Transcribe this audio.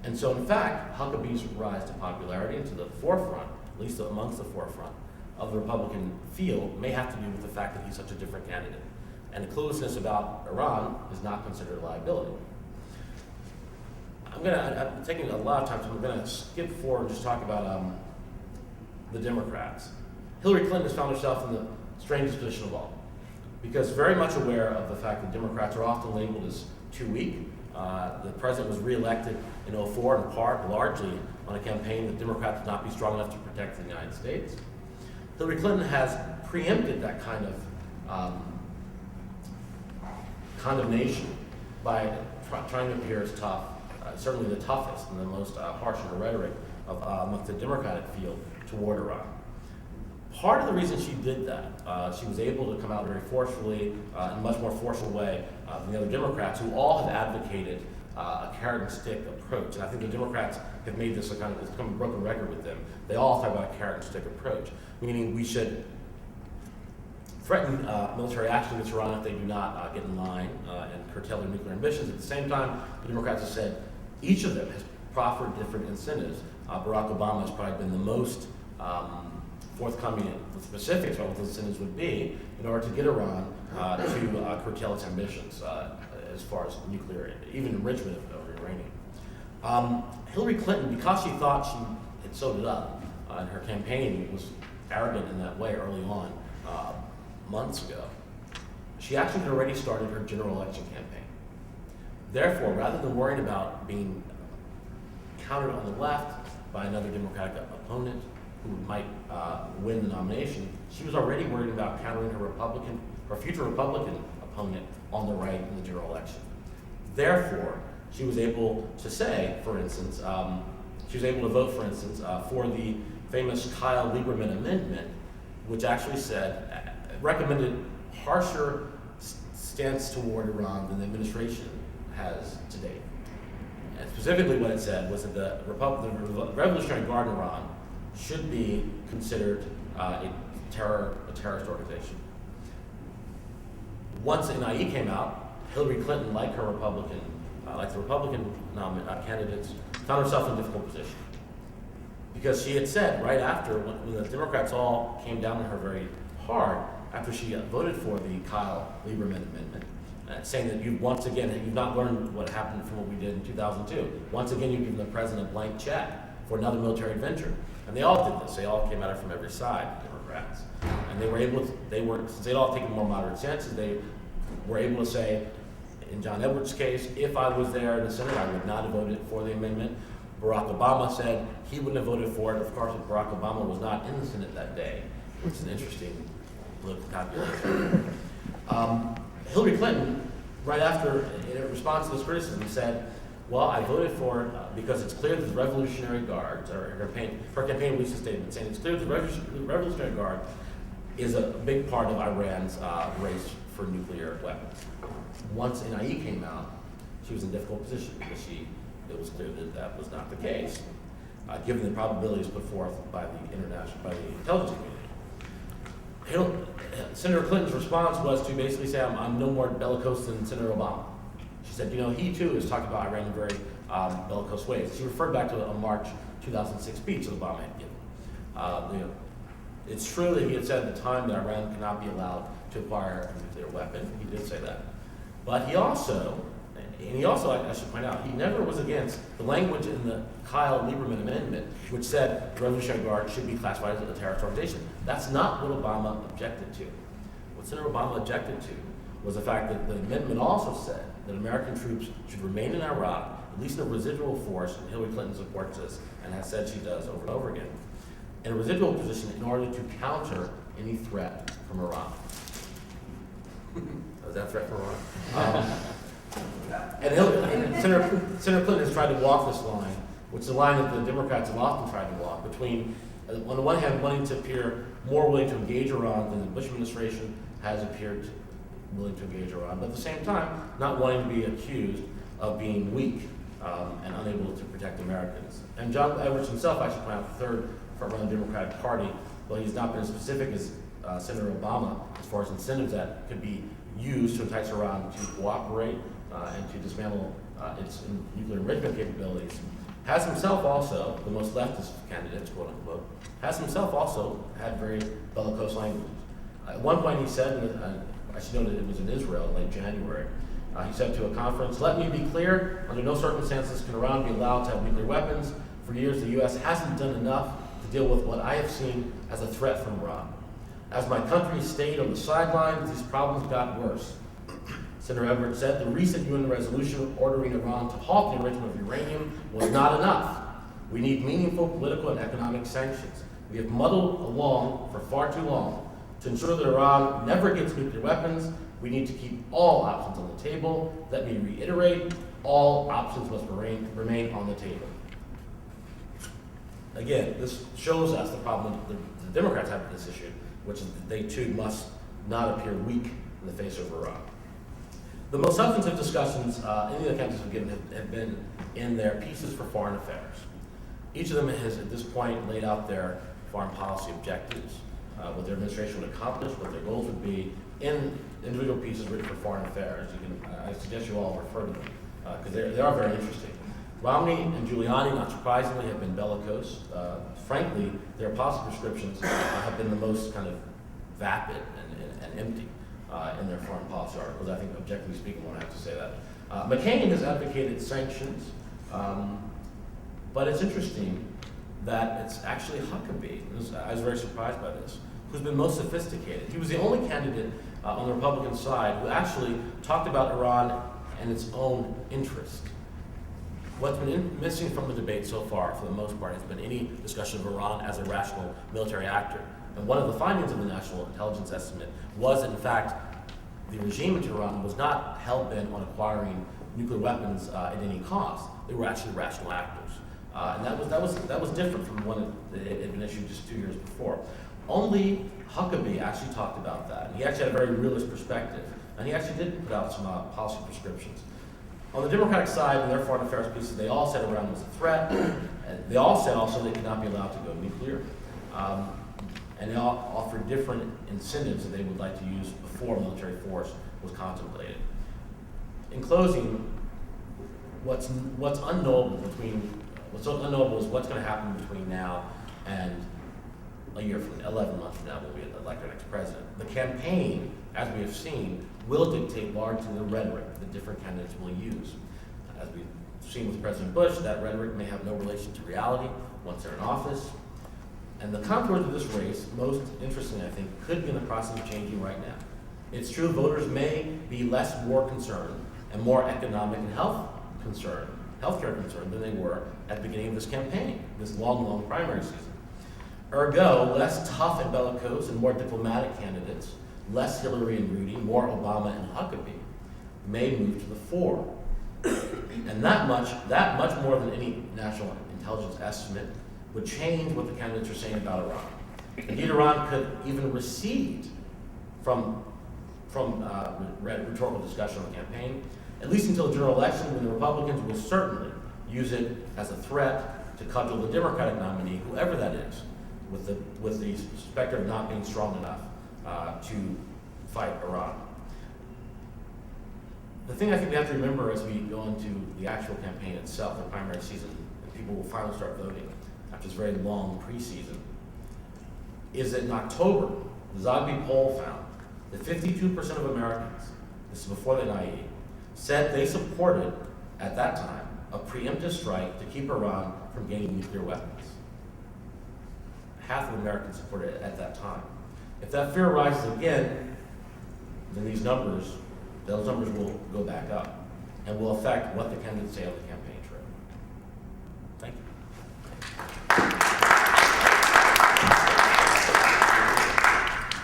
And so, in fact, Huckabee's rise to popularity and to the forefront, at least amongst the forefront, of the Republican field may have to do with the fact that he's such a different candidate. And the cluelessness about Iran is not considered a liability. I'm taking a lot of time, so I'm going to skip forward and just talk about the Democrats. Hillary Clinton has found herself in the strangest position of all, because very much aware of the fact that Democrats are often labeled as too weak. The president was reelected in 2004 in part largely on a campaign that Democrats would not be strong enough to protect the United States. Hillary Clinton has preempted that kind of condemnation by trying to appear as tough, certainly the toughest and the most harsh in her rhetoric amongst the Democratic field toward Iran. Part of the reason she did that, she was able to come out very forcefully, in a much more forceful way than the other Democrats, who all have advocated a carrot and stick approach. And I think the Democrats have made this it's become a broken record with them. They all talk about a carrot and stick approach, meaning we should threaten military action against Iran if they do not get in line and curtail their nuclear ambitions. At the same time, the Democrats have said each of them has proffered different incentives. Barack Obama has probably been the most forthcoming with specifics about what those incentives would be in order to get Iran to curtail its ambitions as far as nuclear, even enrichment of uranium. Hillary Clinton, because she thought she had sewed it up, and her campaign was arrogant in that way early on, months ago, she actually had already started her general election campaign. Therefore, rather than worrying about being countered on the left by another Democratic opponent who might win the nomination, she was already worried about countering her future Republican opponent on the right in the general election. Therefore, she was able to say, for instance, she was able to vote, for instance, for the famous Kyle Lieberman amendment, which actually recommended harsher stance toward Iran than the administration has to date. And specifically what it said was that the Revolutionary Guard in Iran should be considered a terrorist organization. Once NIE came out, Hillary Clinton, like the Republican candidates, found herself in a difficult position. Because she had said right after, when the Democrats all came down on her very hard, after she voted for the Kyle Lieberman amendment, saying that you've not learned what happened from what we did in 2002. Once again, you've given the president a blank check for another military adventure. And they all did this. They all came at it from every side, Democrats. And since they'd all taken more moderate stances, they were able to say, in John Edwards' case, if I was there in the Senate, I would not have voted for the amendment. Barack Obama said he wouldn't have voted for it. Of course, Barack Obama was not in the Senate that day, which is an interesting political calculation. Hillary Clinton, right after, in response to this criticism, said, well, I voted for it because it's clear that the Revolutionary Guard, or her campaign released a statement saying it's clear that the Revolutionary Guard is a big part of Iran's race for nuclear weapons. Once NIE came out, she was in a difficult position because it was clear that that was not the case, given the probabilities put forth by the intelligence community. Senator Clinton's response was to basically say, I'm no more bellicose than Senator Obama. She said, he too is talking about Iran in very bellicose ways. She referred back to a March 2006 speech that Obama had given. It's true that he had said at the time that Iran cannot be allowed to acquire a nuclear weapon. He did say that. But he also, I should point out, he never was against the language in the Kyle Lieberman amendment, which said the Revolutionary Guard should be classified as a terrorist organization. That's not what Obama objected to. What Senator Obama objected to was the fact that the amendment also said that American troops should remain in Iraq, at least in a residual force, and Hillary Clinton supports this, and has said she does over and over again, in a residual position in order to counter any threat from Iran. Was that a threat from Iran? And Senator Clinton has tried to walk this line, which is a line that the Democrats have often tried to walk, between, on the one hand, wanting to appear more willing to engage Iran than the Bush administration has appeared willing to engage Iran, but at the same time, not wanting to be accused of being weak and unable to protect Americans. And John Edwards himself, I should point out, the third front-runner of the Democratic Party, though he's not been as specific as Senator Obama as far as incentives that could be used to entice Iran to cooperate and to dismantle its nuclear enrichment capabilities. has himself also, the most leftist of candidates, quote unquote, has himself also had very bellicose language. At one point he said, I should note that it was in Israel in late January, he said to a conference, "Let me be clear, under no circumstances can Iran be allowed to have nuclear weapons. For years the US hasn't done enough to deal with what I have seen as a threat from Iran. As my country stayed on the sidelines, these problems got worse." Senator Edwards said the recent UN resolution ordering Iran to halt the enrichment of uranium was not enough. We need meaningful political and economic sanctions. We have muddled along for far too long. To ensure that Iran never gets nuclear weapons, we need to keep all options on the table. Let me reiterate, all options must remain on the table. Again, this shows us the problem the Democrats have with this issue, which is that they too must not appear weak in the face of Iran. The most substantive discussions any of the candidates have given have been in their pieces for foreign affairs. Each of them has, at this point, laid out their foreign policy objectives, what their administration would accomplish, what their goals would be, in individual pieces written for foreign affairs. I suggest you all refer to them, because they are very interesting. Romney and Giuliani, not surprisingly, have been bellicose. Frankly, their policy prescriptions have been the most kind of vapid and empty in their foreign policy articles. I think, objectively speaking, one have to say that. McCain has advocated sanctions, but it's interesting that it's actually Huckabee, I was very surprised by this, who's been most sophisticated. He was the only candidate on the Republican side who actually talked about Iran and its own interest. What's been missing from the debate so far, for the most part, has been any discussion of Iran as a rational military actor. And one of the findings of the National Intelligence Estimate was that, in fact, the regime in Tehran was not hell-bent on acquiring nuclear weapons at any cost. They were actually rational actors. And that was different from one that had been issued just 2 years before. Only Huckabee actually talked about that. And he actually had a very realist perspective. And he actually did put out some policy prescriptions. On the Democratic side, in their foreign affairs pieces, they all said Iran was a threat. And they all said also they could not be allowed to go nuclear. And they all offered different incentives that they would like to use before military force was contemplated. In closing, what's unknowable is what's going to happen between now and a year from 11 months from now when we elect our next president. The campaign, as we have seen, will dictate largely the rhetoric that different candidates will use. As we've seen with President Bush, that rhetoric may have no relation to reality once they're in office. And the contours of this race, most interestingly, I think, could be in the process of changing right now. It's true voters may be less war concerned and more economic and healthcare concerned than they were at the beginning of this campaign, this long primary season. Ergo, less tough and bellicose and more diplomatic candidates, less Hillary and Rudy, more Obama and Huckabee, may move to the fore. And that much more than any national intelligence estimate would change what the candidates are saying about Iran. Indeed, Iran could even recede from rhetorical discussion on the campaign, at least until the general election, when the Republicans will certainly use it as a threat to cudgel the Democratic nominee, whoever that is, with the specter of not being strong enough to fight Iran. The thing I think we have to remember as we go into the actual campaign itself, the primary season, and people will finally start voting after this very long preseason, is that in October, the Zogby poll found that 52% of Americans, this is before the IE, said they supported, at that time, a preemptive strike to keep Iran from gaining nuclear weapons. Half of Americans supported it at that time. If that fear rises again, then those numbers will go back up and will affect what the candidates say on the campaign trail.